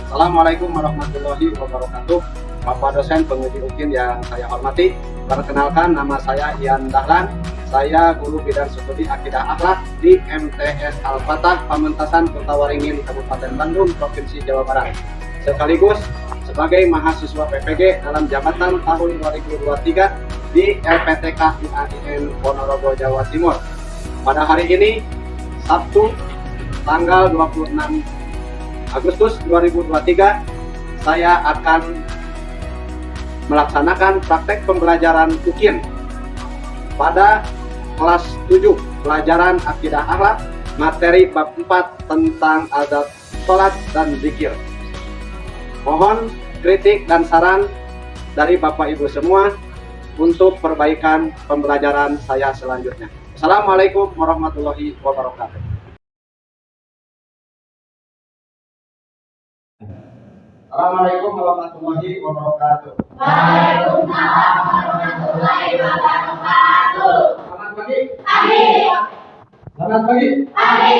Assalamualaikum warahmatullahi wabarakatuh. Bapak dosen penguji UKIN yang saya hormati, perkenalkan nama saya Ian Dahlan. Saya guru bidang studi akidah akhlak di MTS Al-Fatah Pamentasan Kota Waringin, Kabupaten Bandung, Provinsi Jawa Barat. Sekaligus sebagai mahasiswa PPG dalam jabatan tahun 2023 di LPTK IAIN Ponorogo, Jawa Timur. Pada hari ini, Sabtu, tanggal 26 Agustus 2023, saya akan melaksanakan praktek pembelajaran UKIN pada kelas 7 pelajaran akidah akhlak, materi bab 4 tentang adab sholat dan zikir. Mohon kritik dan saran dari Bapak Ibu semua untuk perbaikan pembelajaran saya selanjutnya. Assalamualaikum warahmatullahi wabarakatuh. Assalamualaikum warahmatullahi wabarakatuh. Waalaikumsalam warahmatullahi wabarakatuh. Selamat pagi. Pagi. Selamat pagi. Pagi.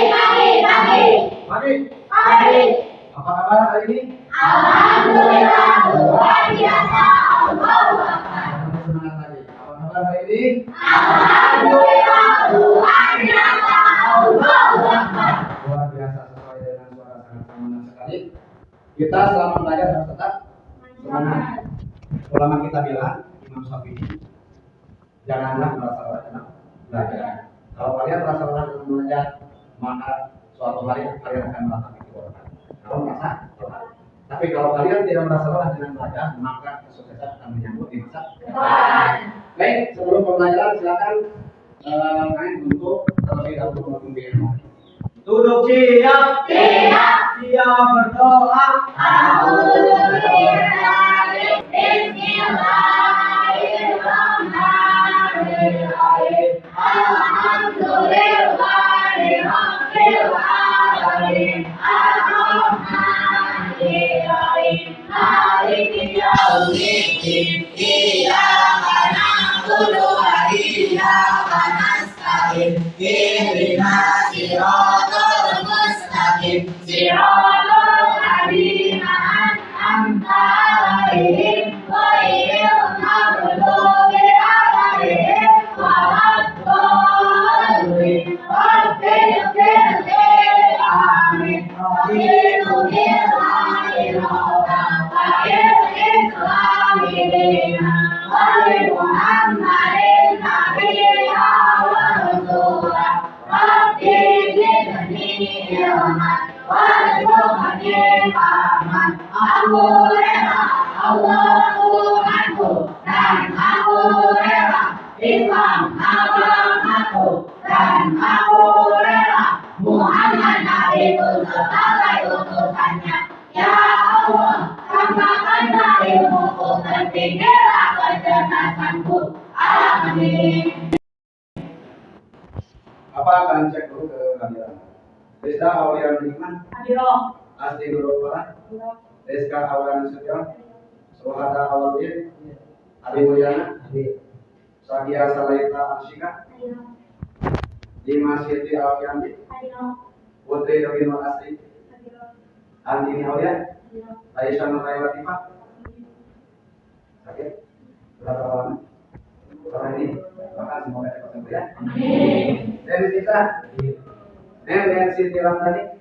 Pagi. Pagi. Apa kabar hari ini? Alhamdulillah luar biasa. Allahu Akbar. Semangat lagi. Apa kabar hari ini? Alhamdulillah luar biasa. Allahu Akbar. Luar biasa, sesuai dengan suara sangat semangat sekali. Kita selama belajar harus tetap semangat. Ulama kita bilang, Imam Syafi'i, janganlah merasa lelah dalam belajar. Kalau kalian merasa lelah dalam belajar, maka suatu hari kalian akan merasa kecewa. Kalau merasa lelah. Tapi kalau kalian tidak merasa lelah dengan belajar, maka kesuksesan akan menyambut di masa depan. Baik, sebelum pembelajaran silakan main untuk terlebih dahulu membimbing. Duduk siap. Siap. Siap berdoa. Bismillahirrahmanirrahim. Alhamdulillahirrahmanirrahim. Ar-Rahmanirrahim. Maliki yaumiddin. Iyyaka na'budu wa iyyaka nasta'in. Ihdinas siratal mustaqim. Siratal ladzina an'amta 'alaihim ghairil maghdubi 'alaihim waladdallin. Rabbil firli amin. Raditu billahi rabban wa bil islami dinan wa bi Muhammadin nabiyyan wa rasulan. Rabbi zidni ilman warzuqni fahman. Aku rela Allahu anhu dan aku rela Islam agamaku dan aku rela Muhammad Nabiku sebagai utusannya. Ya Allah, tambahkan ilmuku, tertinggilah kecerdasanku. Amin. Apa akan cek dulu ke kalian? Rizka Aulian Nikman, Adilo. Asli Nurul Farah, Rizka Aulian Sution, Suhada Awaludin, Adi Mulyana, Sakia Salaita Arshika, Dimas Siti Alfiandi, Putri Dovino Asri, Andini Aulia, Aisyah Nuraya Latifah. Sakit? Berapa lama? Orang ini, bahkan semoga cepat sembuh ya. Dari kita, dan Siti Ramdhani,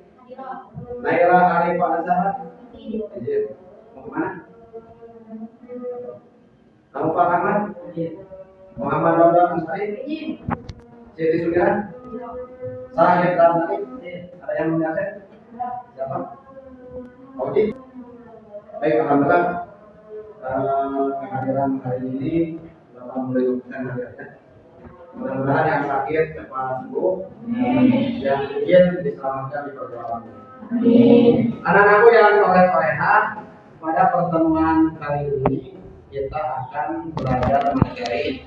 Naila Arifah Azhar. Mau kemana? Kamu Pak Ahmad? Muhammad Rawda Ansari? Siti Sugiran? Sahib Ramdhani? Ada yang menyaksikan? Siapa? Oji? Baik, alhamdulillah kehadiran hari ini Bapak menunjukkan hadirnya. Mudah-mudahan yang sakit cepat sembuh, yang ingin diselamatkan di perjalanan. Anak-anakku yang soleh-solehah, pada pertemuan kali ini kita akan belajar materi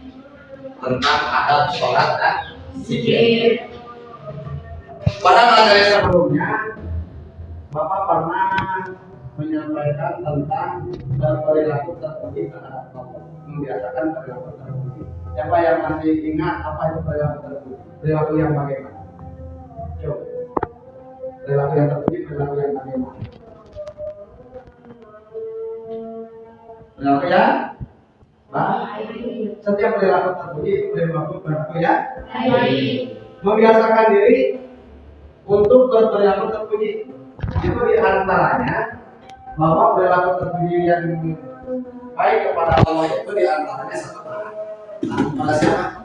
tentang adab sholat dan zikir. Pada materi sebelumnya, Bapak pernah menyampaikan tentang perilaku terpuji terhadap Allah, membiasakan perilaku terpuji. Siapa yang masih ingat apa itu perilaku terpuji? Perilaku yang bagaimana? Coba. Perilaku yang terpuji, perilaku yang bagaimana? Perilaku yang baik. Setiap perilaku terpuji itu perilaku yang baik. Membiasakan diri untuk berperilaku terpuji itu diantaranya bahwa perilaku terpuji yang baik kepada Allah itu diantaranya satu kepada siapa?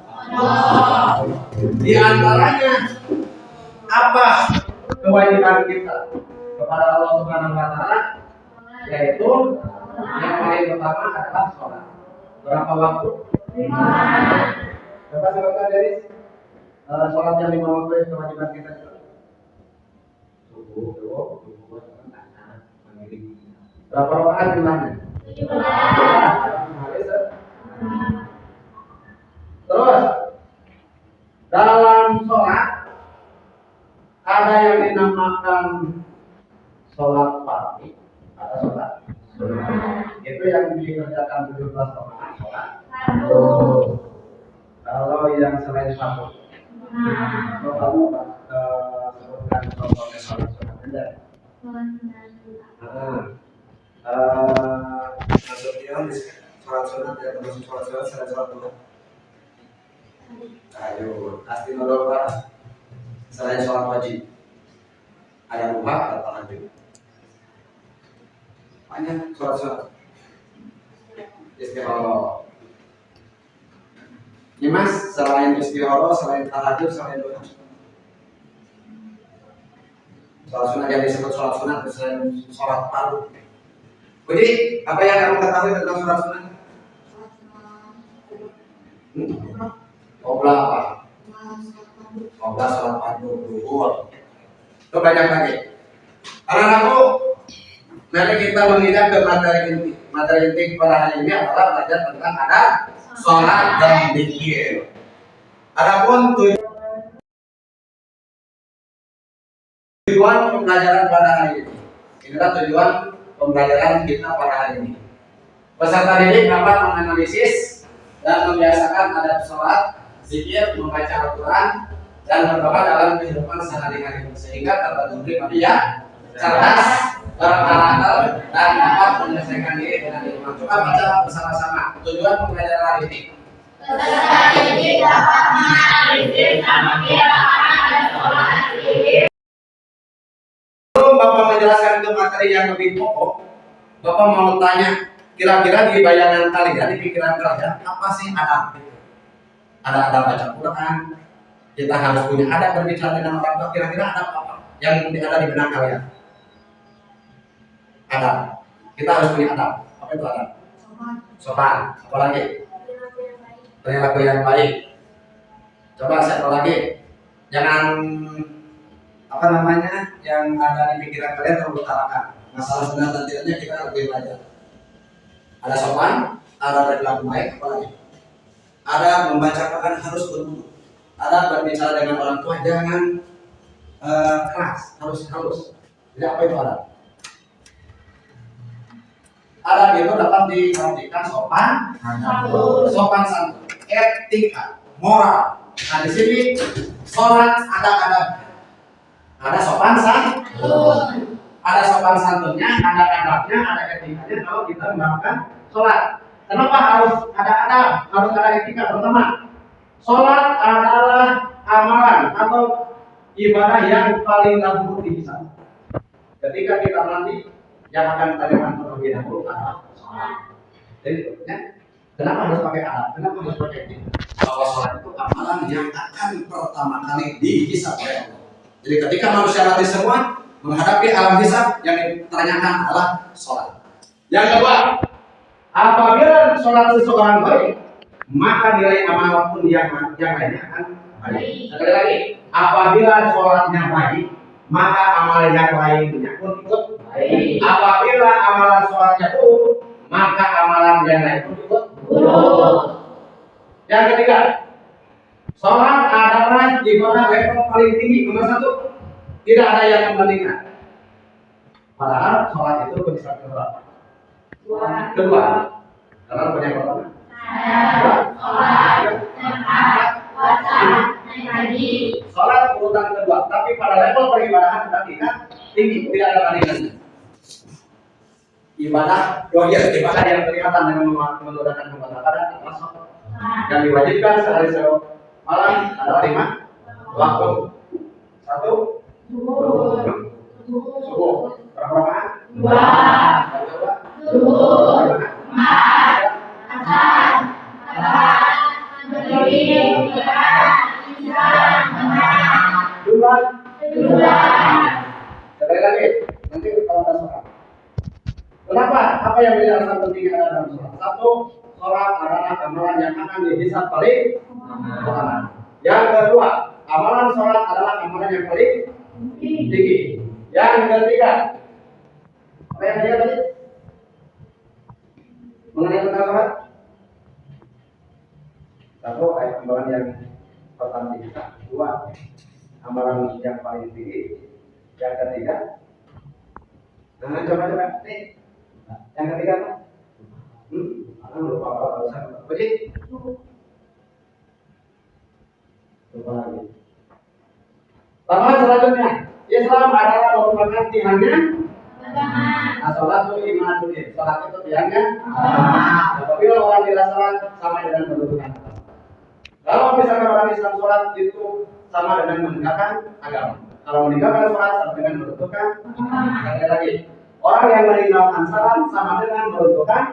Diantaranya apa kewajiban kita kepada Allah Subhanahu Wa Taala, yaitu yang paling pertama adalah sholat. Berapa waktu? 5. Berapa sebutkan dari sholat yang 5 waktu itu kewajiban kita? Subuh, berapa rakaat jumlahnya? 17. Terus dalam sholat ada yang dinamakan sholat fardu, ada sholat sunnah. Itu yang dikerjakan 17 rakaat sholat. Kalau yang selain fardu, kamu sebutkan contohnya sholat sunnah saja. Maksudnya sholat sunnah tidak termasuk sholat sunnah selain sholat duha. Ayo, pasti nolong selain sholat wajib. Ada duha, ada tahajud. Banyak sholat. Istighfar. Ini mas, selain istighfar, selain tahajud, selain duha. Sholat sunnah yang disebut sholat sunnah selain sholat fardu. Budi, apa yang kamu ketahui tentang sholat sunnah? Qoblah apa? Qoblah sholat fardu zuhur. Itu banyak lagi. Anak-anakku, nanti kita menginjak ke materi inti pada hari ini adalah belajar tentang adab sholat dan zikir. Adapun tujuan pembelajaran pada hari ini, inilah tujuan pembelajaran kita pada hari ini. Peserta didik dapat menganalisis dan membiasakan adab sholat, zikir, membaca Al-Quran, dan berdoa dalam kehidupan sehari-hari sehingga terbentuk manusia cerdas, berakal, dan dapat menyelesaikan diri dengan iman. Coba baca bersama-sama tujuan pembelajaran hari ini. Peserta didik dapat menganalisis dan membiasakan adab sholat, zikir. Sebelum Bapak menjelaskan ke materi yang lebih pokok, Bapak mau tanya, kira-kira di bayangan kalian, di pikiran kalian, apa sih adab? Ada adab baca Quran, kita harus punya adab berbicara dengan orang tua. Kira-kira adab apa yang ada di benak kalian? Adab. Kita harus punya adab. Apa itu adab? Sopan. Apa lagi? Perilaku yang baik. Coba satu lagi. Jangan apa namanya yang ada di pikiran kalian terutarakan. Masalah benar dan tidaknya kita lebih belajar. Ada sopan, ada perilaku baik, apa lagi? Ada membaca Quran harus berwudu. Ada berbicara dengan orang tua jangan keras, harus halus. Jadi apa itu ada? Adab itu dapat diartikan sopan, santun, etika, moral. Nah di sini sholat ada adabnya. Ada sopan santun, ada sopan santunnya, ada adabnya, ada etikanya kalau kita melakukan sholat. Kenapa harus ada adab, harus ada etika? Pertama, sholat adalah amalan atau ibadah yang paling dahulu dihisab. Ketika kita mati, yang akan tanyakan terlebih dahulu adalah sholat. Jadi, kenapa harus pakai adab? Kenapa harus pakai etika? Bahwa sholat itu amalan yang akan pertama kali dihisab oleh Allah. Jadi ketika manusia mati semua menghadapi alam hisab, yang ditanyakan adalah sholat. Yang kedua, apabila sholat seseorang baik, maka nilai amal pun yang lainnya akan baik. Sekali lagi, apabila sholatnya baik, maka amal yang lainnya pun ikut baik. Apabila amalan sholatnya buruk, maka amalan yang lain pun ikut buruk. Yang ketiga, sholat adalah ibadah level paling tinggi. Nomor satu, tidak ada yang membandingkan. Padahal sholat itu bisa keberapa? Kedua. Karena punya pertama. Sholat urutan kedua, tapi pada level peribadahan kita tinggi, tidak ada bandingannya. Ibadah Oh iya, ibadah yang kelihatan dengan menggunakan pembatas ada termasuk yang diwajibkan sehari malam adalah 5 waktu. 1 subuh. Berapa rakaat? 2. Subuh. 4. Asar. 4. Maghrib. 4. Isya. 4. Jumat. Sekali lagi, nanti kalau ada sholat. Kenapa? Apa yang menjadi alasan pentingnya ada dalam sholat? 1, sholat adalah amalan yang akan dihisab paling utama. Yang kedua, amalan sholat adalah amalan yang paling tinggi. Yang ketiga, apa yang ketiga tadi? Mengenai tentang sholat? 1, amalan yang pertama tinggi. 2, amalan yang paling tinggi. Yang ketiga, coba nih. Yang ketiga apa? Aku lupa apa sih? Lupa lagi. Amalan selanjutnya, Islam adalah merupakan tiangnya. Sholat itu iman dunia. Sholat itu tiangnya. Apabila orang tidak sholat sama dengan mendudukan. Kalau misalkan orang Islam sholat itu sama dengan menegakkan agama. Kalau meninggalkan sholat sama dengan menentukan. Sekali lagi, orang yang meninggalkan sholat sama dengan menentukan.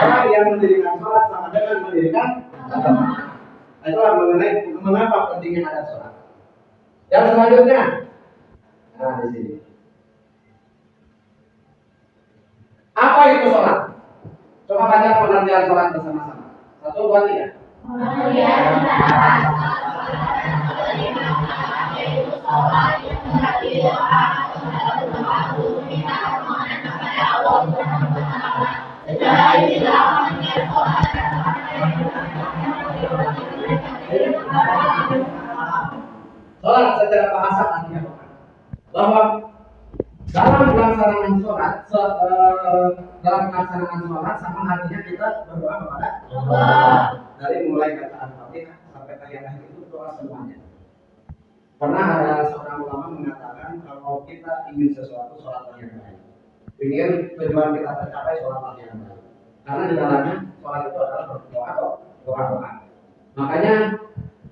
Orang yang mendirikan sholat sama dengan mendirikan agama. Itulah mengenai mengapa pentingnya ada sholat. Yang selanjutnya, nah di sini. Apa itu sholat? Coba baca pengertian sholat bersama-sama. 1, 2, 3. Sholat secara bahasa artinya apa? Bahwa dalam pelaksanaan sholat, sama artinya kita berdoa kepada Allah. Dari mulai bacaan Fatihah sampai kalian akhir itu doa semuanya. Pernah ada seorang ulama mengatakan kalau kita ingin sesuatu sholat yang baik, ingin tujuan kita tercapai sholat yang baik. Karena di dalamnya sholat itu adalah doa. Makanya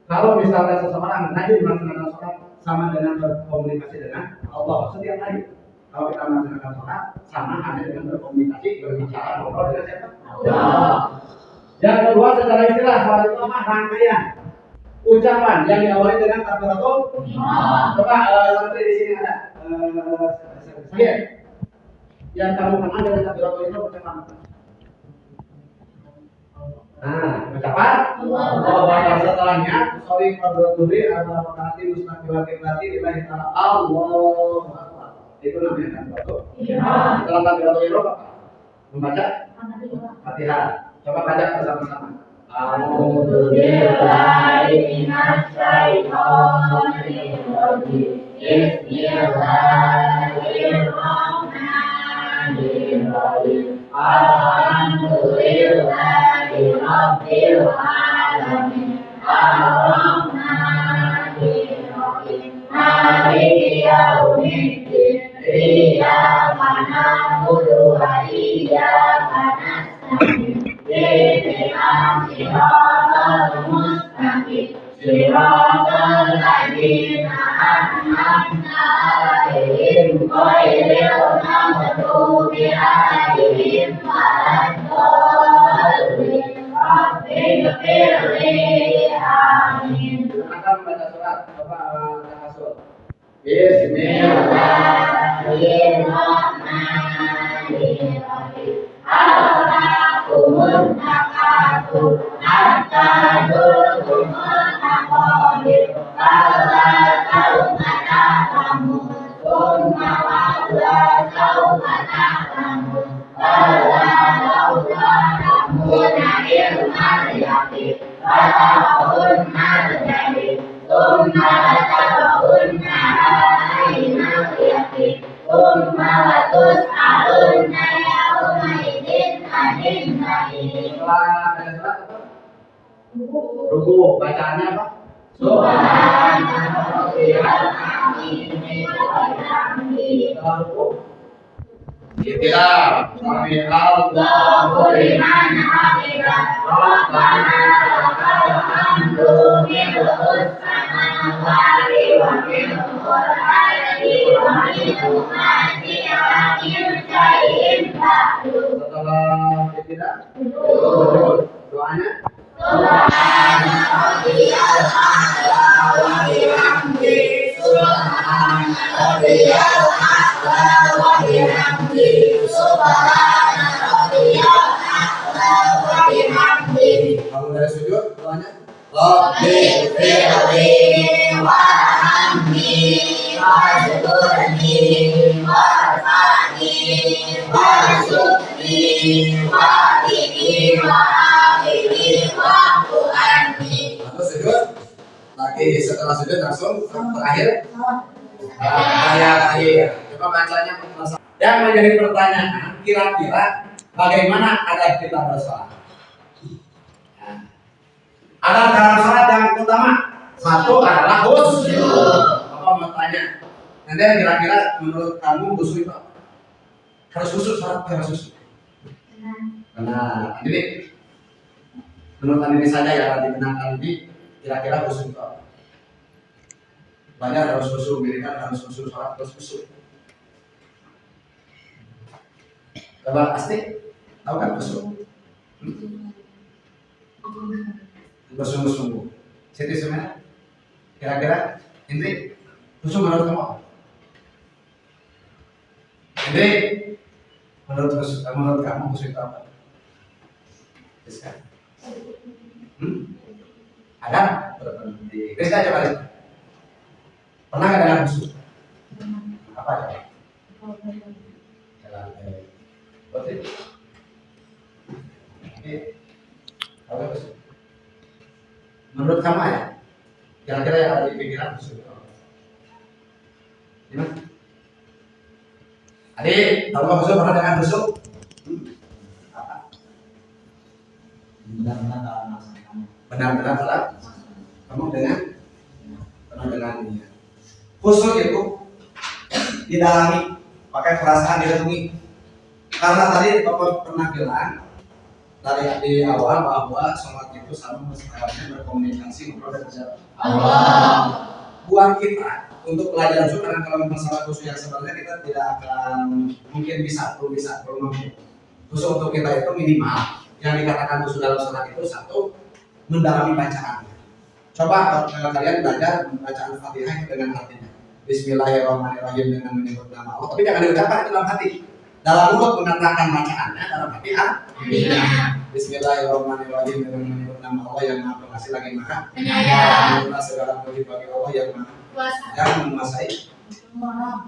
kalau misalnya seseorang rajin melaksanakan sholat sama dengan berkomunikasi dengan Allah setiap hari. Kalau kita melaksanakan sholat sama hanya dengan berkomunikasi, berbicara, ngobrol dengan siapa? Allah. Yang kedua, secara istilah sholat itu apa? Rangkaian ucapan yang diawali dengan takbiratul ihram. Coba sampai di sini ada saya yang kamu kenal dengan takbiratul ihram ucapan. Ucapan Allah. Setelahnya sorry berduri atau berarti mustaqbil berarti lillahi ta'ala Allahu akbar. Itu namanya takbiratul ihram. Setelah takbiratul ihram membaca Fatihah. Coba baca bersama-sama. A'udzu billahi minasy syaithanir rajim. Bismillahirrahmanirrahim. Alhamdulillahi rabbil alamin. Ar-Rahmanir Rahim. Maliki yaumiddin. Iyyaka na'budu wa iyyaka nasta'in. Ihdinas siratal mustaqim. Siratal ladzina an'amta 'alaihim ghairil maghdubi 'alaihim waladdallin. Rabbighfirli. Amin. Akan membaca surat Al-Hasr. Bismillahirrahmanirrahim. Al-Haqqul Takatsur hatta zurtumul maqabir. Kalla sawfa ta'lamun. Tsumma kalla sawfa ta'lamun. Kalla law ta'lamuna ilmal yaqin. Fata'unnal jahim. Tsumma lata'unna 'ainal yaqin. Tsumma latus'alunna yawmaidin 'anil na'im. Ruku, bacaannya apa? Subhanallahil azim wa bihamdihi. Tidak. Sami Allahu liman hamidah. Rabbana lakal hamdu mil'us samawati wa mil'ul ardi wa mil'u ma fiha min syai'in ba'du. Setelah tidak doanya Subhana rabbiyal a'la wa bihamdihi Subhana rabbiyal a'la wa bihamdihi Subhana rabbiyal a'la wa bihamdihi. Kalau dari sujud doanya Rabbi firli warhamni wajburni warfa'ni warzuqni wa'ini wa'afini wa'fu anni. Lalu sujud lagi, setelah sujud langsung terakhir ayat akhir. Coba bacanya yang menjadi pertanyaan, kira-kira bagaimana adab kita bersalat? Adab dalam salat yang utama satu adalah khusyuk. Apa mau tanya? Nanti kira-kira menurut kamu khusyuk itu apa? Harus khusyuk, salat harus khusyuk. Nah, ini menurut ini saja yang dibenarkan ini, kira-kira khusyuk itu apa? Banyak harus khusyuk, milikan harus khusyuk, salat harus khusyuk. Coba pasti tahu kan khusyuk? Bersungguh-sungguh. Siti sebenarnya kira-kira Indri khusyuk menurut kamu apa? Indri menurut kamu khusyuk itu apa? Rizka? Ada? Rizka coba Rizka. Pernah nggak dengar khusyuk? Apa aja? Jalan betul. Apa khusyuk? Menurut kamu ya, kira-kira yang ada di pikiran khusyuk itu apa? Gimana? Adik, kalau khusyuk pernah dengar khusyuk? Apa? Benar-benar salat. Kamu dengan pernah dengannya. Khusyuk itu didalami, pakai perasaan direnungi. Karena tadi Bapak pernah bilang dari di awal bahwa sholat itu sama sebenarnya berkomunikasi ngobrol dengan siapa? Allah. Buat kita untuk pelajaran khusyuk, karena kalau masalah khusyuk yang sebenarnya kita tidak akan mungkin bisa mampu. Khusyuk untuk kita itu minimal yang dikatakan khusyuk dalam sholat itu satu, mendalami bacaan. Coba kalian belajar bacaan Fatihah dengan artinya. Bismillahirrahmanirrahim dengan menyebut nama Allah, tapi jangan diucapkan itu dalam hati. Dalam mulut mengatakan bacaannya, dalam hati Bismillahirrahmanirrahim dengan menyebut nama Allah yang Maha Pengasih lagi Maha Penyayang. Segala puji bagi Allah yang Maha yang menguasai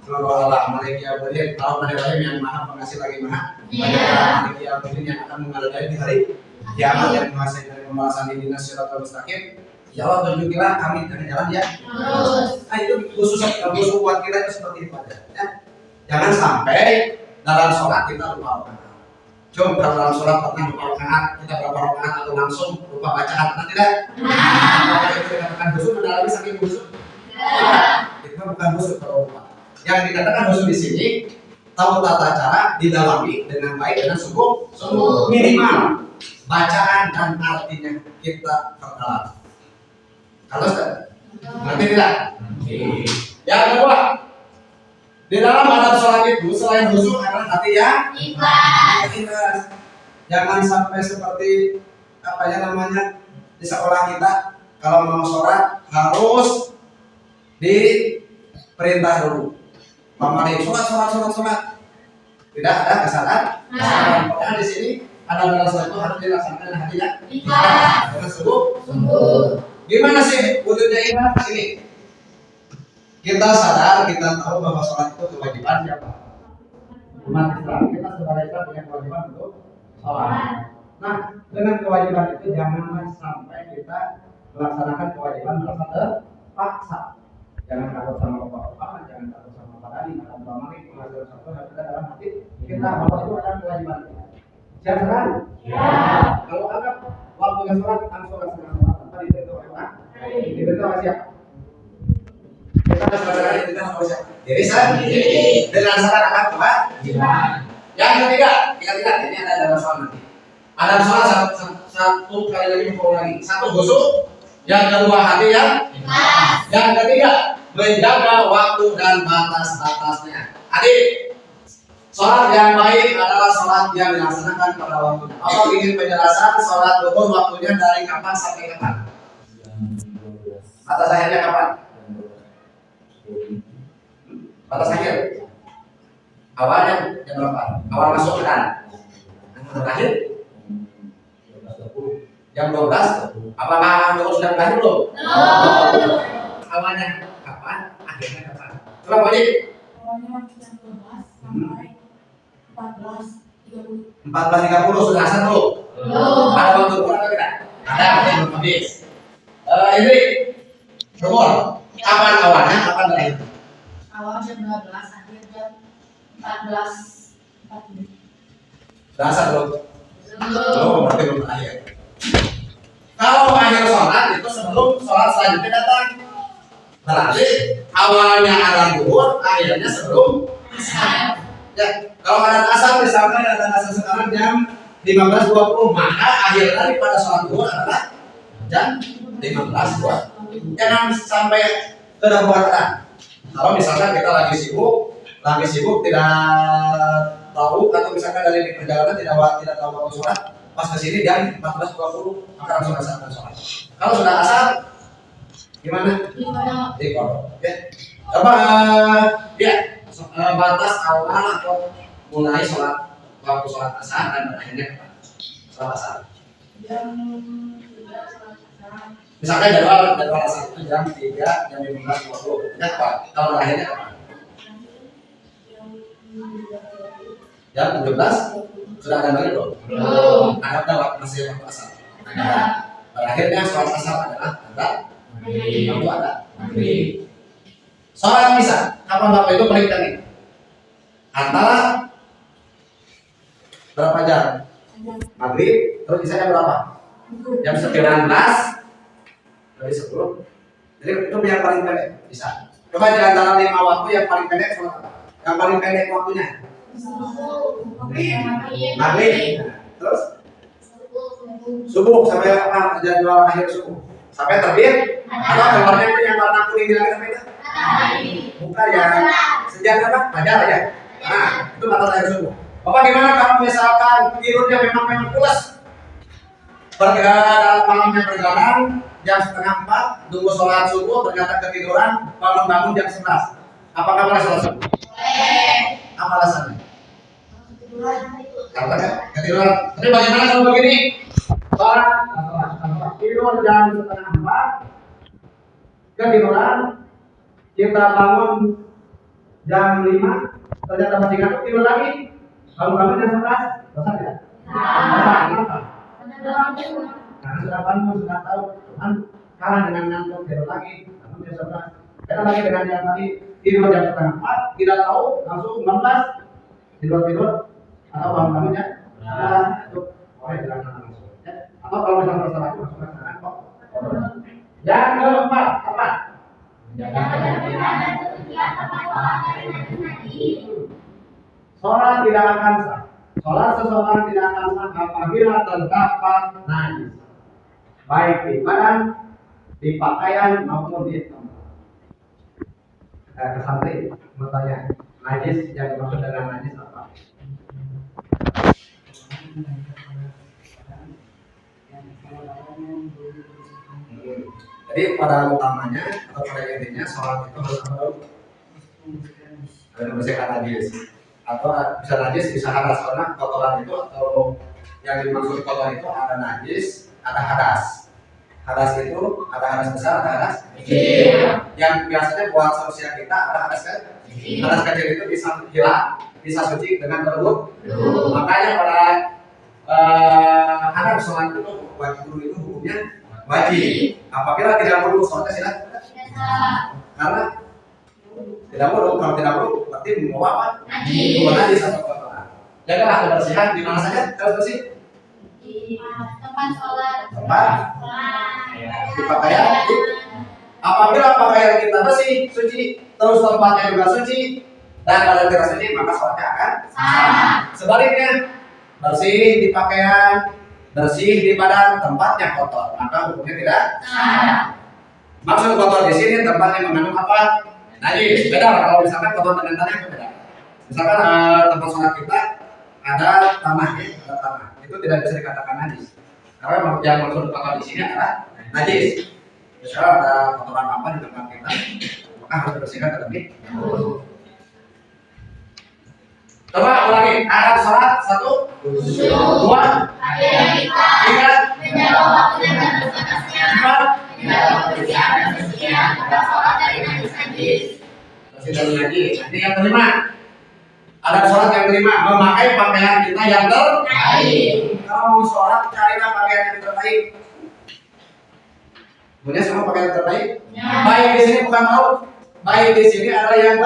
seluruh alam. Maliki Yaumiddin, Ar-Rahmanir-Rahim yang Maha Pengasih lagi Maha Penyayang. Maliki Yaumiddin yang akan mengadai di hari kiamat yang menguasai dari pembahasan ini siratal mustaqim. Ya Allah, tunjukilah kami dengan jalan ya lurus. Nah itu khusus buat kita itu seperti itu aja. Ya. Jangan sampai dalam sholat kita lupa rakaat. Coba kalau dalam sholat pernah lupa rakaat, kita berapa rakaat atau langsung lupa bacaan, pernah tidak? Kalau itu dikatakan khusyuk, mendalami saking khusyuk. Itu bukan khusyuk kalau lupa. Yang dikatakan khusyuk di sini, tahu tata cara didalami dengan baik dengan sungguh minimal bacaan dan artinya kita perdalam. Kalau ngerti tidak? Yang kedua, di dalam adab sholat itu selain khusyuk adalah hati yang ikhlas. Jangan sampai seperti apa ya namanya di sekolah kita, kalau mau sholat harus diperintah dulu. Pamali sholat. Tidak ada kesalahan. Karena di sini ada sholat itu harus dilaksanakan dengan hati yang ikhlas. Dengan sungguh. Gimana sih wujudnya ikhlas ini? Kita sadar, kita tahu bahwa sholat itu kewajiban siapa? Umat Islam. Kita sebagai Islam punya kewajiban untuk sholat. Nah, dengan kewajiban itu jangan sampai kita melaksanakan kewajiban merasa terpaksa. Jangan takut sama bapak-bapak, jangan takut sama Pak Dani, atau Pak Mami, pengajar satu yang ada dalam hati kita bahwa itu adalah kewajiban. Siap sekali? Ya. Kalau anggap waktunya sholat, langsung laksanakan sholat tanpa dibentuk oleh orang. Dibentuk oleh siapa? Kita harus belajar kita harus siapa? Diri sendiri. Dengan sadar akan kewajiban. Yang ketiga, ini ada dalam soal nanti. Ada soal satu kali lagi mengulang lagi. Satu busuk, yang kedua hati yang ketiga menjaga waktu dan batas-batasnya. Adik, sholat yang baik adalah sholat yang dilaksanakan pada waktu. Apa ingin penjelasan sholat duhur waktunya dari kapan sampai kapan? Batas akhirnya kapan? Batas akhir. Awalnya jam berapa? Awal masuk kan? Yang terakhir? Jam 12. Apakah duhur sudah berakhir belum? Awalnya kapan? Akhirnya kapan? Coba Pak Haji. Awalnya jam 12 sampai 14.30. 14.30 sudah asar belum? Ada waktu duhur atau tidak? Ada, belum habis. Ini duhur. Kapan awalnya? Kapan berakhir? Awal jam 12, akhir jam 14.40. Sudah asar belum? Belum, berarti belum berakhir. Kalau akhir sholat itu sebelum sholat selanjutnya datang. Berarti awalnya adzan duhur, akhirnya sebelum asar. Ya, kalau ada asar misalkan ada asar sekarang jam 15.20, maka akhir daripada sholat duhur adalah jam 15.20. Jangan sampai kedahuluan. Kalau misalkan kita lagi sibuk tidak tahu atau misalkan dari perjalanan tidak tahu waktu sholat, pas kesini jam 14.20 maka langsung asar sholat. Kalau sudah asar gimana? Di kodok. Ya. Coba batas awal atau mulai sholat waktu sholat asar dan berakhirnya sholat asar. Jam 3 sholat asar. Misalkan jadwal asar itu jam 3, jam 15.20. Ya Pak, kalau berakhirnya apa? Jam 17 sudah ada lagi belum? Belum. Ada masih waktu asar. Berakhirnya sholat asar adalah waktu ada. Sholat isya, kapan waktu itu paling penting? Antara berapa jam? Maghrib, terus isya berapa? Jam 19 dari 10. Jadi itu yang paling pendek isya. Coba di antara 5 waktu yang paling pendek sholat apa? Yang paling pendek waktunya? Maghrib. Terus subuh sampai apa? Jadwal akhir subuh sampai terbit atau keluarnya itu yang warna kuning bilang sampai itu? Bukan ya, sejak apa? Fajar ya. Nah, itu batas akhir subuh. Bapak gimana kalau misalkan tidurnya memang pulas? Dalam malamnya berjalan jam 3:30 tunggu sholat subuh ternyata ketiduran bangun jam 11. Apakah boleh sholat subuh? Apa alasannya? Karena ketiduran. Tapi bagaimana kalau begini? Tidur jam 3:30 ketiduran, kita bangun jam 5 ternyata masih ngantuk, tidur lagi bangun jam 11, dosa tidak? Dosa. Kenapa? Karena sudah bangun, sudah tahu Tuhan kalah dengan ngantuk, tidur lagi bangun jam 11. Kita lagi dengan yang tadi tidur jam 3:30 tidak tahu langsung 16 tidur atau bangun jam 11 itu boleh dilakukan langsung. Atau kalau misalnya terserah itu langsung laksanakan kok. Yang keempat apa? Sholat tidak akan sah. Sholat seseorang tidak akan sah apabila terdapat najis, baik di badan, di pakaian maupun di tempat. Kesantri bertanya, najis yang dimaksud dengan najis apa? Jadi pada utamanya atau pada intinya sholat itu harus membersihkan najis, atau bisa najis bisa hadas, karena kotoran itu atau yang dimaksud kotor itu ada najis, ada hadas. Hadas itu ada hadas besar, ada hadas kecil. Yang biasanya buat sosial kita ada hadas kecil. Hadas kecil itu bisa hilang, bisa suci dengan berwudu. Makanya pada hadap sholat itu wajib wudu itu hukumnya wajib. Apabila tidak wudu sholatnya silakan. Karena tidak wudu, kalau tidak wudu berarti membawa apa? Najis atau kotoran. Jagalah kebersihan di mana saja harus bersih. Di tempat sholat, Di pakaian. Apabila pakaian kita bersih, suci, terus tempatnya juga suci, dan badan kita suci, maka sholatnya akan sah. Sebaliknya, bersih di pakaian, bersih di badan, tempatnya kotor, maka hukumnya tidak sah. Maksud kotor di sini tempat yang mengandung apa? Najis. Beda kalau misalkan kotor dengan tanah itu beda. Misalkan tempat sholat kita ada tanah, ya, ada tanah, itu tidak bisa dikatakan najis. Karena yang maksud kotor di sini adalah najis. Misalnya ada kotoran apa di tempat kita, maka harus dibersihkan terlebih dahulu. Coba ulangi. Ada sholat 1, 2, 3, 4. Bersih dari najis. Nanti yang kelima, ada sholat yang kelima, memakai pakaian kita yang terbaik. Kalau mau sholat, carilah pakaian yang terbaik. Punya semua pakaian terbaik. Baik di sini bukan mau, baik di sini adalah yang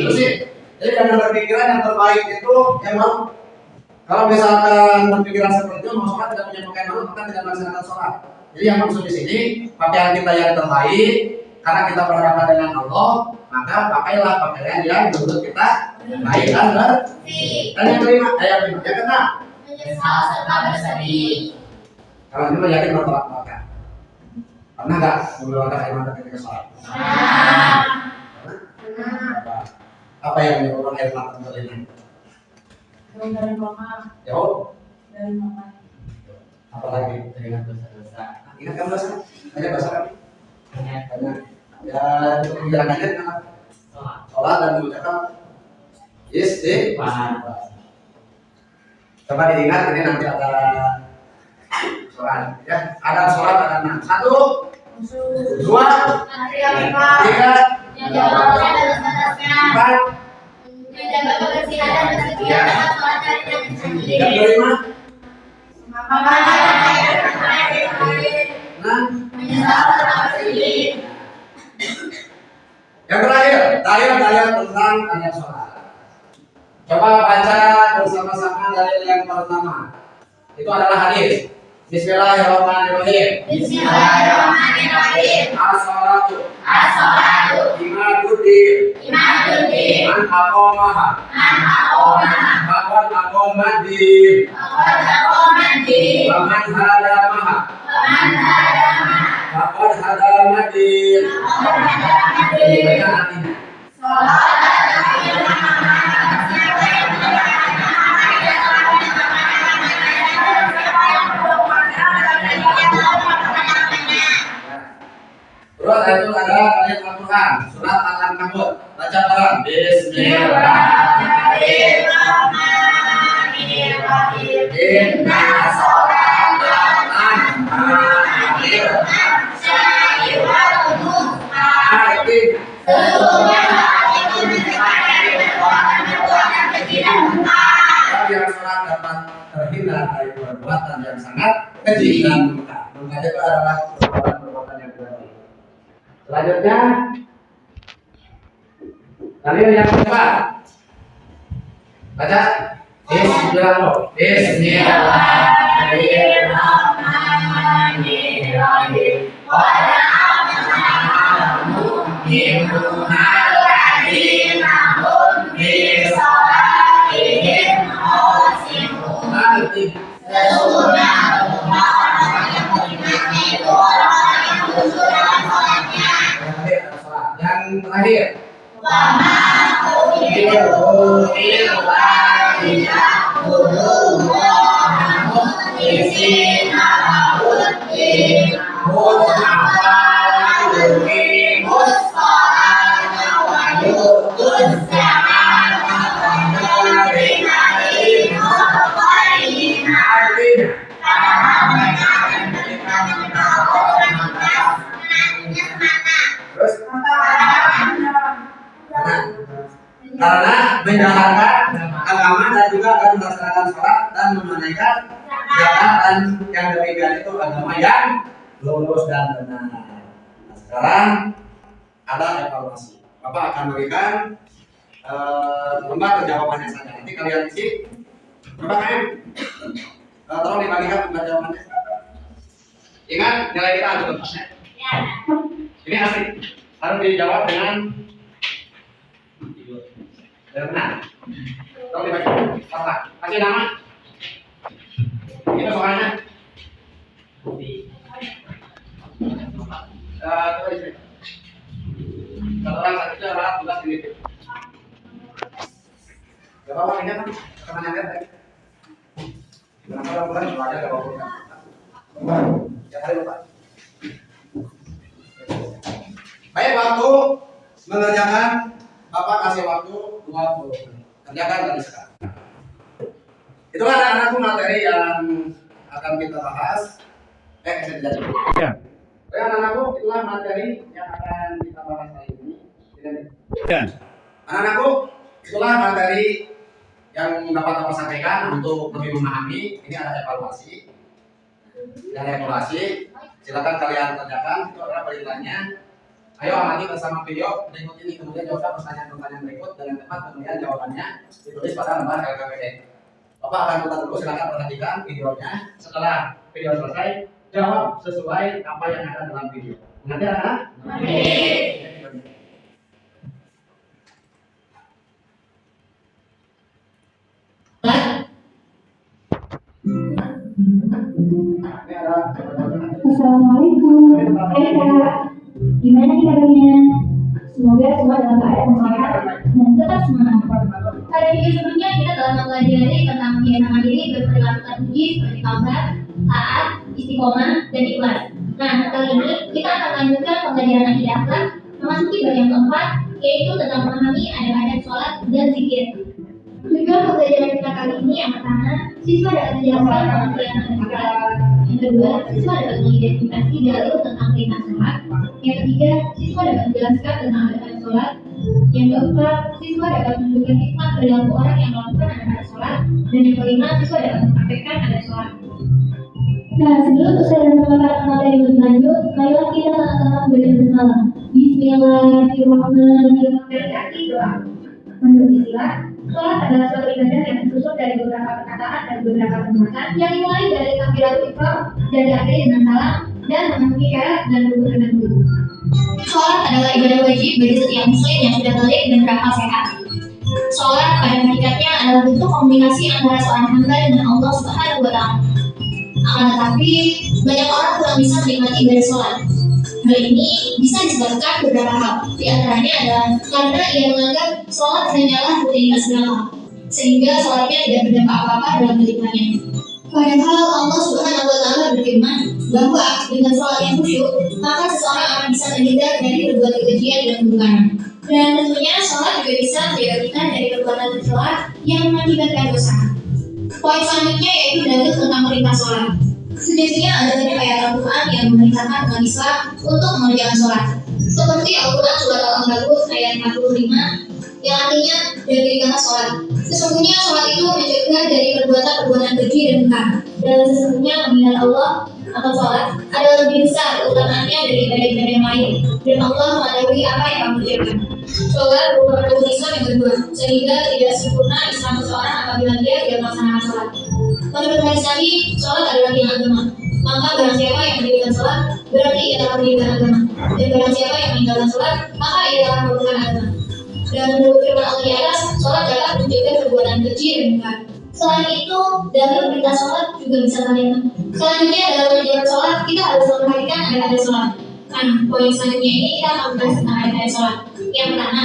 bersih. Jadi jangan berpikiran yang terbaik itu yang mau. Kalau misalkan berpikiran seperti itu, mau sholat tidak punya pakaian baru, maka tidak melaksanakan sholat. Jadi yang maksud di sini pakaian kita yang terbaik, karena kita berhadapan dengan Allah, maka pakailah pakaian yang menurut kita baik dan bersih. Dan yang kelima, yang keenam, Menyesal serta bersedih. kalau ini yakin bertolak belakang. Pernah nggak mengeluarkan air mata ketika sholat? Apa yang menyebabkan air mata terlinang? Dari mama. Jauh. Dari mama. Apalagi Dengan dosa-dosa. ingat kan bahasa? Banyak bahasa kan? Banyak Banyak. Ya untuk menjalankannya dengan apa? sholat. Sholat dan mengucapkan istighfar. Coba diingat, ini nanti ada sholat ya. Ada sholat ada 6. 1, 2, 3, 4. Menjaga kebersihan dan kesucian dalam sholat dan Yang sendiri. kelima, Menyesal serta bersedih. yang terakhir, dalil-dalil tentang tanya sholat. Coba baca bersama-sama dalil yang pertama. Itu adalah hadis. Bismillahirrahmanirrahim. Bismillahirrahmanirrahim. As-sholatu As-sholatu imaduddin. imaduddin. Man aqamaha Man aqamaha. faqad aqamad-din. Faqad aqamad-din. Wa man hadamaha Wa man hadamaha. faqad hadamad-din. Faqad hadamaddin. Baca artinya. Sholat Terus itu ada ayat Al-Quran surat Al-Ankabut. Baca bareng. Bismillahirrahmanirrahim. Inna sholata tanha 'anil fahsya'i wal munkar. Sesungguhnya sholat itu mencegah dari perbuatan keji dan munkar. Orang yang sholat dapat terhindar dari perbuatan yang sangat keji dan munkar. Munkar itu adalah perbuatan yang tidak baik. Selanjutnya, dalil yang kedua. Baca. Bismillahirrahmanirrahim. Qad aflaha al-mu'minuna alladzina hum fi sholatihim khashi'un. Sesungguhnya orang-orang yang beriman itu orang-orang yang khusyuk dalam sholatnya. Yang terakhir. Wa ma umiru illa liya'budu Allaha mukhlishina lahud-din hunafa wa yuqimus sholata wa yu'tuz zakata wa dzalika dinul qayyim. Artinya, terus karena menjalankan agama dan juga akan melaksanakan sholat dan menunaikan zakat, dan yang demikian itu agama yang lurus dan benar. Nah, sekarang ada evaluasi. Bapak akan berikan lembar jawabannya saja. Nanti kalian isi. Bapak kan? Tolong dibagikan lembar jawabannya. Ingat nilai kita ada tempatnya. Ini asli. Harus dijawab dengan Benar. Tolong dibaca. Salah. Kasih nama. Itu soalnya. Tulis. Satu orang satu itu adalah tugas individu. Gak apa-apa ini kan teman yang lihat. Kenapa bulan belajar gak apa-apa. Ya kali lupa. Baik, waktu mengerjakan Bapak kasih waktu 20 menit. Kerjakan dari sekarang. Itulah anak-anakku materi yang akan kita bahas. Saya tidak cukup. Ya. Baik anak-anakku, itulah materi yang akan kita bahas hari ini. Ya. Anak-anakku, itulah materi yang dapat Bapak sampaikan untuk lebih memahami. Ini ada evaluasi. Dan evaluasi, silakan kalian kerjakan. Itu adalah penilaiannya. Ayo amati bersama video berikut ini, kemudian jawab pertanyaan-pertanyaan berikut dengan tepat, kemudian jawabannya ditulis pada lembar LKPD. Bapak akan putar dulu, silakan perhatikan videonya. Setelah video selesai, jawab sesuai apa yang ada dalam video. Mengerti anak-anak? Ini ada Assalamualaikum. Hai Kak, gimana nih kabarnya? Semoga semua dalam keadaan sehat dan tetap semangat. Pada video sebelumnya kita telah mempelajari tentang kebiasaan mandiri berperilaku terpuji seperti sabar, taat, istiqomah, dan ikhlas. Nah, kali ini kita akan lanjutkan pembelajaran akidah akhlak memasuki bagian keempat, yaitu tentang memahami adab-adab sholat dan zikir. Tujuan pembelajaran kita kali ini yang pertama, siswa dapat menjelaskan pengertian adab. Yang kedua, siswa dapat mengidentifikasi dalil tentang perintah sholat. Yang ketiga, siswa dapat menjelaskan tentang adab sholat. Yang keempat, siswa dapat menunjukkan hikmah perilaku orang yang melakukan adab sholat. Dan yang kelima, siswa dapat mempraktekkan adab sholat. Nah, sebelum usai dan memaparkan materi lebih lanjut, marilah kita sama-sama belajar bersama. Bismillahirrahmanirrahim. Berarti doa. Menurut istilah, sholat adalah suatu ibadah yang tersusun dari beberapa perkataan dan beberapa perbuatan Yang dimulai dari takbiratul ihram dan diakhiri dengan salam dan memenuhi syarat dan rukun tertentu. Sholat adalah ibadah wajib bagi setiap muslim yang sudah balik dan berakal sehat. Sholat pada hakikatnya adalah bentuk komunikasi antara seorang hamba dengan Allah Subhanahu wa Ta'ala. Akan tetapi, banyak orang kurang bisa menikmati ibadah sholat. Hal ini bisa disebabkan beberapa hal. Di antaranya adalah karena ia menganggap sholat hanyalah rutinitas belaka, sehingga sholatnya tidak berdampak apa-apa dalam kehidupannya. Padahal Allah Subhanahu wa Ta'ala berfirman bahwa dengan sholat yang khusyuk, maka seseorang akan bisa terhindar dari berbagai kekejian dan kemungkaran. Dan tentunya sholat juga bisa menjaga kita dari perbuatan tercela yang mengakibatkan dosa. Poin selanjutnya yaitu dalil tentang perintah sholat. Sejatinya ada banyak ayat Al-Quran yang memerintahkan umat Islam untuk mengerjakan sholat. Seperti Al-Quran surat Al-Ankabut ayat 45 yang artinya dirikanlah sholat. Sesungguhnya sholat itu mencegah dari perbuatan-perbuatan keji dan mungkar. Dan sesungguhnya mengingat Allah atau sholat adalah lebih besar keutamaannya dari ibadah-ibadah yang lain. Dan Allah mengetahui apa yang kamu kerjakan. Sholat merupakan rukun Islam yang kedua, sehingga tidak sempurna Islam seseorang apabila dia tidak melaksanakan sholat. Menurut hadis Nabi, sholat adalah tiang agama. Maka barang siapa yang mendirikan sholat, berarti ia telah mendirikan agama. Dan barang siapa yang meninggalkan sholat, maka ia telah merupakan agama. Dan menurut firman Allah di atas, sholat dapat mencegah perbuatan keji dan mungkar. Selain itu, dalam perintah sholat juga bisa kalian. Selanjutnya dalam menjalankan sholat, kita harus memperhatikan adab-adab sholat. Nah, poin selanjutnya ini kita akan membahas tentang adab-adab sholat. Yang pertama,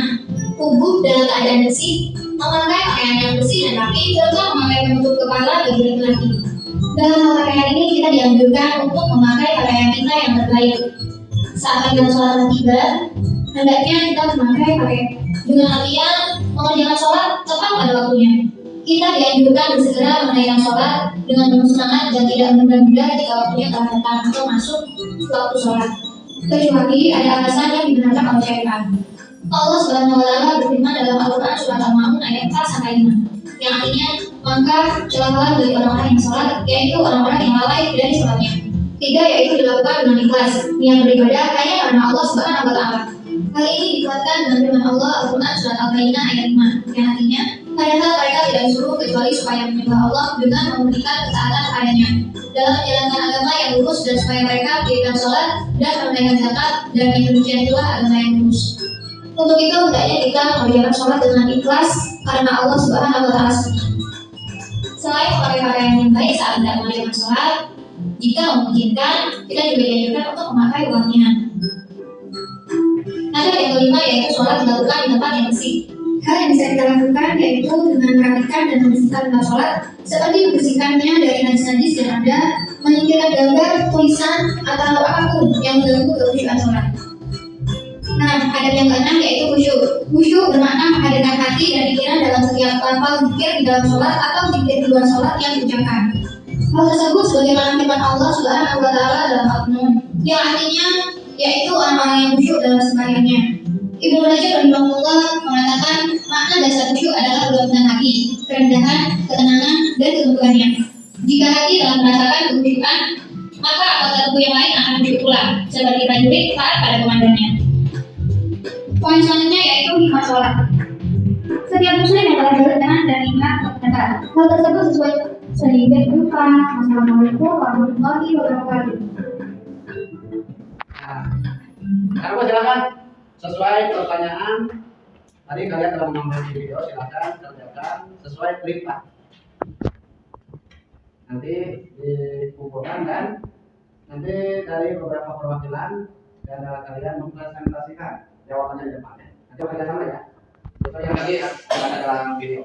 tubuh dalam keadaan bersih, memakai pakaian yang bersih dan rapi, serta memakai penutup kepala bagi laki-laki. Dalam pakaian ini kita dianjurkan untuk memakai pakaian kita yang terbaik. Saat panggilan sholat tiba, hendaknya kita memakai pakaian dengan artian mengerjakan sholat tepat pada waktunya. Kita dianjurkan bersegera menunaikan sholat dengan penuh semangat dan tidak menunda-nunda jika waktunya telah datang atau masuk waktu sholat. Kecuali ada alasan yang dibenarkan oleh syariat. Allah Subhanahu wa Ta'ala berfirman dalam Al-Quran surat Al-Ma'un ayat 4-5 yang artinya, maka celakalah bagi orang-orang yang sholat, yaitu orang-orang yang lalai dari sholatnya. Tiga, yaitu dilakukan dengan ikhlas, yang beribadah hanya karena Allah Subhanahu wa Ta'ala. Hal ini dikuatkan dengan firman Allah Al-Quran surat Al-Baqarah ayat 5 yang artinya, padahal mereka tidak disuruh kecuali supaya menyembah Allah dengan memberikan ketaatan kepadanya dalam menjalankan agama yang lurus dan supaya mereka mendirikan sholat dan menunaikan zakat, dan yang demikian itulah agama yang lurus. Untuk itu hendaknya kita mengerjakan sholat dengan ikhlas karena Allah Subhanahu wa taala senang. Selain memakai pakaian yang baik saat tidak mengerjakan sholat, jika memungkinkan, kita juga dianjurkan untuk memakai uangnya. Nah, yang kelima yaitu sholat dilakukan di tempat yang bersih. Hal yang bisa kita lakukan yaitu dengan merapikan dan membersihkan tempat sholat, seperti membersihkannya dari najis-najis yang ada, menyingkirkan gambar, tulisan, atau apapun yang mengganggu kekhusyuan sholat. Nah, adab yang keenam yaitu khusyuk. Khusyuk bermakna menghadirkan hati dan pikiran dalam setiap lafal zikir di dalam sholat atau zikir di luar sholat yang diucapkan. Hal tersebut sebagaimana firman Allah Subhanahu wa taala dalam Al-Qur'an, yang artinya yaitu orang-orang yang khusyuk dalam sembahyangnya. Ibnu Rajab rahimahullah mengatakan makna dasar khusyuk adalah kelembutan hati, kerendahan, ketenangan, dan ketundukannya. Jika hati telah merasakan kekhusyukan, maka anggota tubuh yang lain akan khusyuk pula, seperti prajurit taat pada komandannya. Poin selanjutnya yaitu hikmah sholat. Setiap muslim yang telah berkenan dan ingat ternyata hal tersebut sesuai sehingga duka. Wassalamualaikum warahmatullahi wabarakatuh. Nah, aku silakan sesuai pertanyaan. Tadi kalian telah menonton di video, silakan kerjakan sesuai perintah. Nanti dikumpulkan dan nanti dari beberapa perwakilan dan kalian mempresentasikan jawabannya di depannya. Nanti kita sama ya. Seperti yang tadi ada dalam video.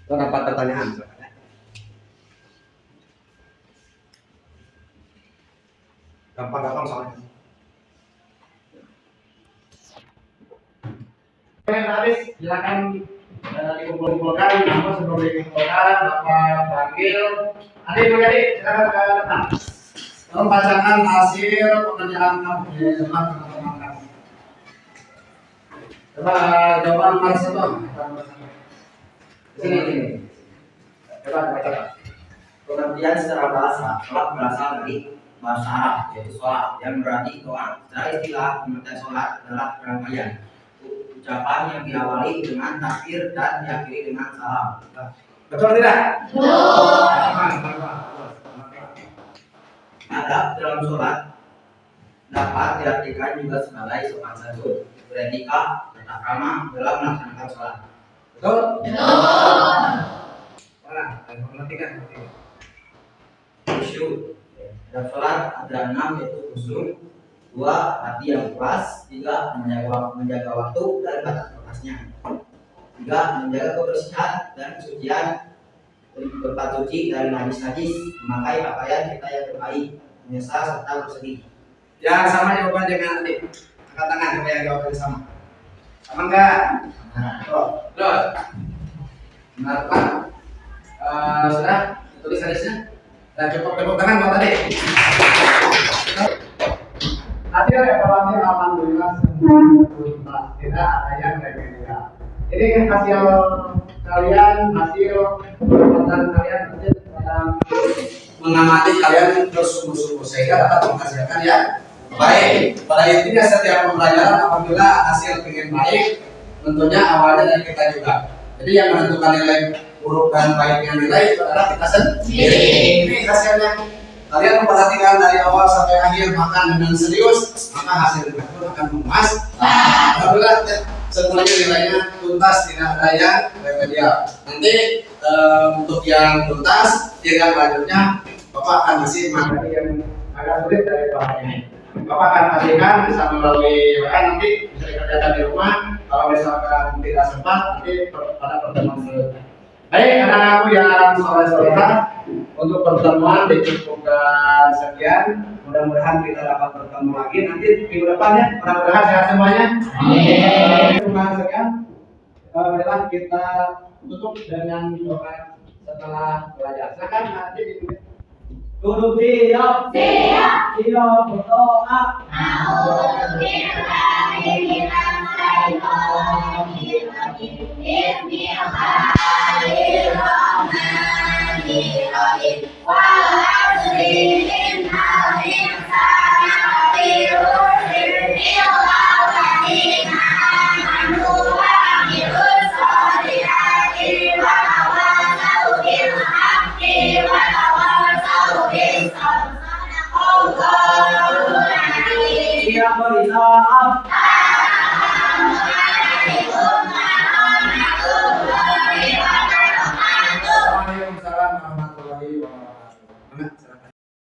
Itu dapat pertanyaan. Gampang-gampang soalnya. Oke, habis silakan dikumpulkan. Nama sebelum dikumpulkan, Bapak panggil. Adik, silakan ke depan. Tolong bacakan hasil pekerjaan kamu di depan teman-teman kamu. Coba jawaban nomor 1. Sini. Coba baca. Pengertian secara bahasa, sholat berasal dari bahasa Arab, yaitu sholat, yang berarti doa. Secara istilah, pengertian sholat adalah rangkaian ucapan yang diawali dengan takbir dan diakhiri dengan salam. Betul tidak? Adab dalam sholat dapat diartikan juga sebagai sopan santun, beretika, tata krama dalam melaksanakan sholat. Betul? Nah, perhatikan. Khusyuk dalam sholat ada 6, yaitu khusyuk, 2 hati yang puas, 3 menjaga waktu dan batas-batasnya, 3 menjaga kebersihan dan kesucian, berempat suci dari najis-najis, memakai pakaian kita yang terbaik, menyesal serta bersedih. Yang sama jawaban dengan adik. Angkat tangan coba yang jawabannya sama. Sama enggak? Terus. Benar Pak. Sudah tulis hadisnya. Nah, cukup tepuk tangan buat adik. Hasil evaluasi alhamdulillah semua tidak ada yang berbeda. Ini hasil kalian, hasil perbuatan kalian dalam mengamati kalian bersungguh-sungguh sehingga dapat menghasilkan yang baik. Pada intinya setiap pembelajaran apabila hasil ingin baik, tentunya awalnya dari kita juga. Jadi yang menentukan nilai buruk dan baiknya nilai itu adalah kita sendiri. Ini hasilnya. Kalian memperhatikan dari awal sampai akhir makan dengan serius, maka hasilnya itu akan memuas. Alhamdulillah semuanya nilainya tuntas, tidak ada yang remedial. Nanti untuk yang tuntas, tinggal lanjutnya Bapak akan kasih materi yang agak sulit dari bahan ini. Bapak akan kasihkan bisa melalui WA, nanti bisa dikerjakan di rumah. Kalau misalkan tidak sempat, nanti pada pertemuan selanjutnya. Baik, anak-anakku yang soleh-solehah, untuk pertemuan dicukupkan sekian. Mudah-mudahan kita dapat bertemu lagi nanti minggu depan ya. Mudah-mudahan sehat semuanya. Amin. Terima sekian. Marilah kita tutup dengan doa setelah belajar. Silakan nanti duduk siap. Siap berdoa. yang berislam. Waalaikumsalam warahmatullahi wabarakatuh.